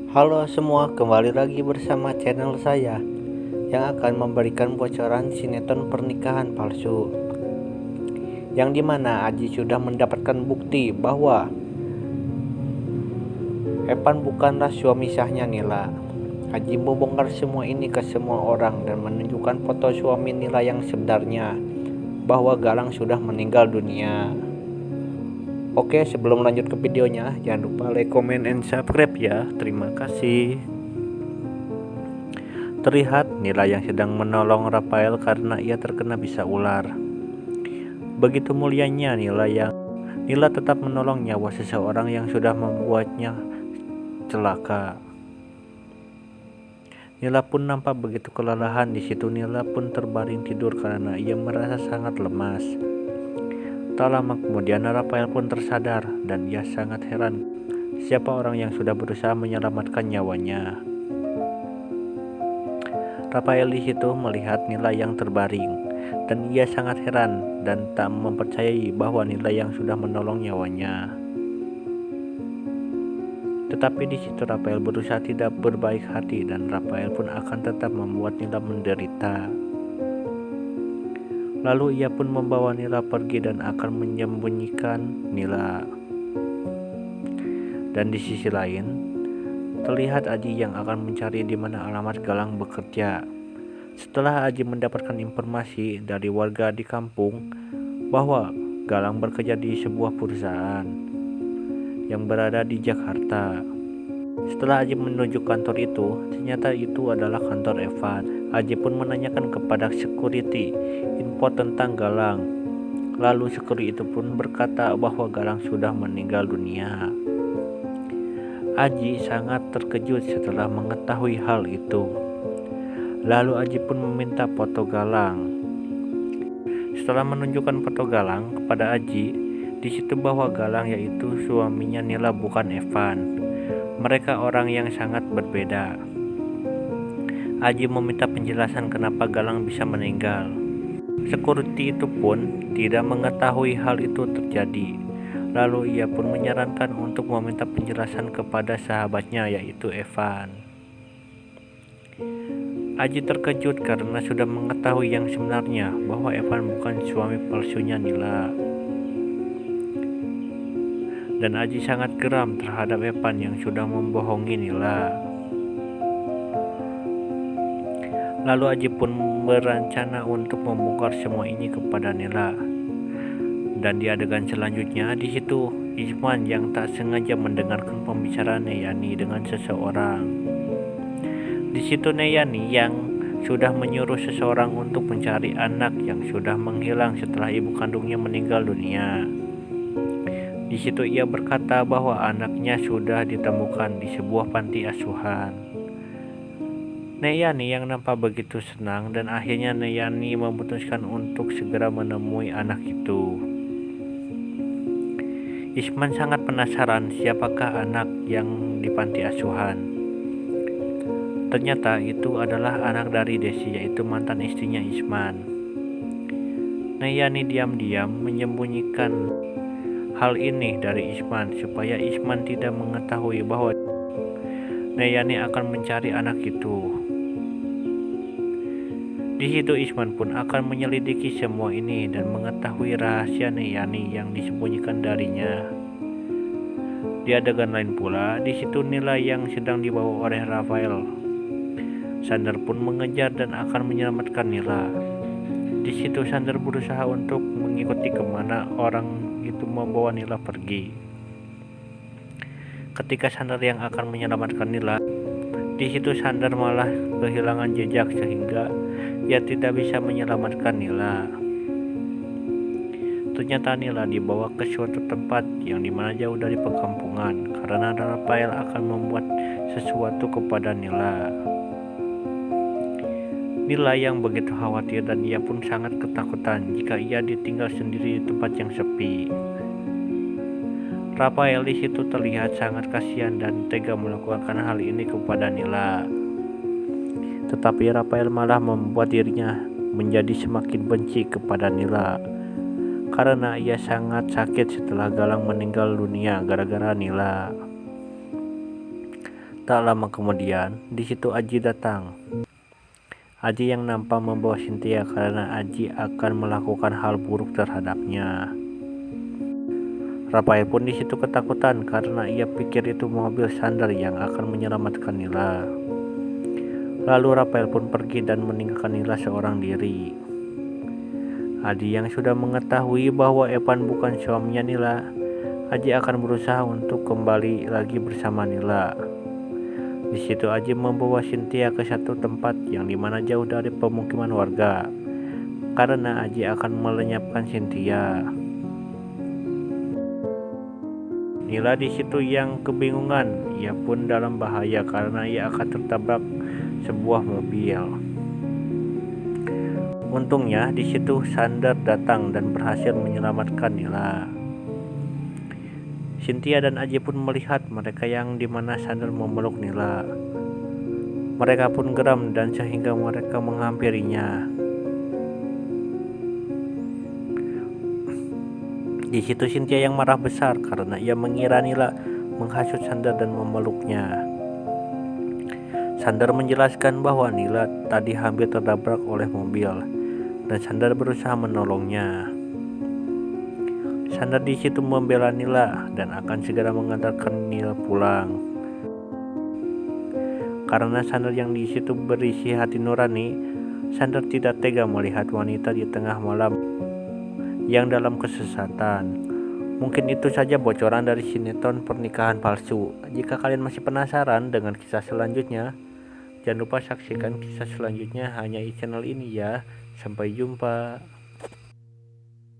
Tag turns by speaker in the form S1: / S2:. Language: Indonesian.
S1: Halo semua, kembali lagi bersama channel saya yang akan memberikan bocoran sinetron pernikahan palsu, yang dimana Aji sudah mendapatkan bukti bahwa Evan bukanlah suami sahnya Nila. Aji membongkar semua ini ke semua orang dan menunjukkan foto suami Nila yang sebenarnya, bahwa Galang sudah meninggal dunia. Oke, sebelum lanjut ke videonya, jangan lupa like, comment, and subscribe ya. Terima kasih. Terlihat Nila yang sedang menolong Rafael karena ia terkena bisa ular. Begitu mulianya Nila tetap menolong nyawa seseorang yang sudah membuatnya celaka. Nila pun nampak begitu kelelahan. Di situ Nila pun terbaring tidur karena ia merasa sangat lemas. Tak lama kemudian Rafael pun tersadar dan ia sangat heran siapa orang yang sudah berusaha menyelamatkan nyawanya. Rafael di situ melihat Nila yang terbaring dan ia sangat heran dan tak mempercayai bahwa Nila yang sudah menolong nyawanya. Tetapi di situ Rafael berusaha tidak berbaik hati dan Rafael pun akan tetap membuat Nila menderita. Lalu ia pun membawa Nila pergi dan akan menyembunyikan Nila. Dan di sisi lain, terlihat Aji yang akan mencari di mana alamat Galang bekerja. Setelah Aji mendapatkan informasi dari warga di kampung bahwa Galang bekerja di sebuah perusahaan yang berada di Jakarta. Setelah Aji menuju kantor itu, ternyata itu adalah kantor Evan. Aji pun menanyakan kepada security info tentang Galang. Lalu security itu pun berkata bahwa Galang sudah meninggal dunia. Aji sangat terkejut setelah mengetahui hal itu. Lalu Aji pun meminta foto Galang. Setelah menunjukkan foto Galang kepada Aji, di situ bahwa Galang yaitu suaminya Nila, bukan Evan. Mereka orang yang sangat berbeda. Aji meminta penjelasan kenapa Galang bisa meninggal. Security itu pun tidak mengetahui hal itu terjadi. Lalu ia pun menyarankan untuk meminta penjelasan kepada sahabatnya yaitu Evan. Aji terkejut karena sudah mengetahui yang sebenarnya bahwa Evan bukan suami palsunya Nila. Dan Aji sangat geram terhadap Evan yang sudah membohongi Nila. Lalu Aji pun berencana untuk membongkar semua ini kepada Nila. Dan di adegan selanjutnya, di situ Isman yang tak sengaja mendengarkan pembicaraan Neyani dengan seseorang. Di situ Neyani yang sudah menyuruh seseorang untuk mencari anak yang sudah menghilang setelah ibu kandungnya meninggal dunia. Di situ ia berkata bahwa anaknya sudah ditemukan di sebuah panti asuhan. Neyani yang nampak begitu senang dan akhirnya Neyani memutuskan untuk segera menemui anak itu. Isman sangat penasaran siapakah anak yang di panti asuhan. Ternyata itu adalah anak dari Desi, yaitu mantan istrinya Isman. Neyani diam-diam menyembunyikan hal ini dari Isman supaya Isman tidak mengetahui bahwa Neyani akan mencari anak itu. Di situ Isman pun akan menyelidiki semua ini dan mengetahui rahasia Neyani yang disembunyikan darinya. Di adegan lain pula, di situ Nila yang sedang dibawa oleh Rafael. Sander pun mengejar dan akan menyelamatkan Nila. Di situ Sander berusaha untuk mengikuti kemana orang itu membawa Nila pergi. Ketika Sander yang akan menyelamatkan Nila, di situ Sander malah kehilangan jejak sehingga ia tidak bisa menyelamatkan Nila. Ternyata Nila dibawa ke suatu tempat yang dimana jauh dari perkampungan karena Rafael akan membuat sesuatu kepada Nila. Nila yang begitu khawatir dan ia pun sangat ketakutan jika ia ditinggal sendiri di tempat yang sepi. Rafael di situ terlihat sangat kasihan dan tega melakukan hal ini kepada Nila. Tetapi Rafael malah membuat dirinya menjadi semakin benci kepada Nila karena ia sangat sakit setelah Galang meninggal dunia gara-gara Nila. Tak lama kemudian, di situ Aji datang. Aji yang nampak membawa Cynthia karena Aji akan melakukan hal buruk terhadapnya. Rafael pun di situ ketakutan karena ia pikir itu mobil Sander yang akan menyelamatkan Nila. Lalu Rafael pun pergi dan meninggalkan Nila seorang diri. Aji yang sudah mengetahui bahwa Evan bukan suaminya Nila, Aji akan berusaha untuk kembali lagi bersama Nila. Di situ Aji membawa Cynthia ke satu tempat yang dimana jauh dari pemukiman warga, karena Aji akan melenyapkan Cynthia. Nila di situ yang kebingungan, ia pun dalam bahaya karena ia akan tertabrak sebuah mobil. Untungnya di situ Sander datang dan berhasil menyelamatkan Nila. Cynthia dan Aji pun melihat mereka yang dimana Sander memeluk Nila. Mereka pun geram dan sehingga mereka menghampirinya. Di situ Cynthia yang marah besar karena ia mengira Nila menghasut Sander dan memeluknya. Sander menjelaskan bahwa Nila tadi hampir tertabrak oleh mobil dan Sander berusaha menolongnya. Sander di situ membela Nila dan akan segera mengantarkan Nila pulang. Karena Sander yang di situ berisi hati nurani, Sander tidak tega melihat wanita di tengah malam yang dalam kesesatan. Mungkin itu saja bocoran dari sinetron Pernikahan Palsu. Jika kalian masih penasaran dengan kisah selanjutnya, jangan lupa saksikan kisah selanjutnya hanya di channel ini ya. Sampai jumpa.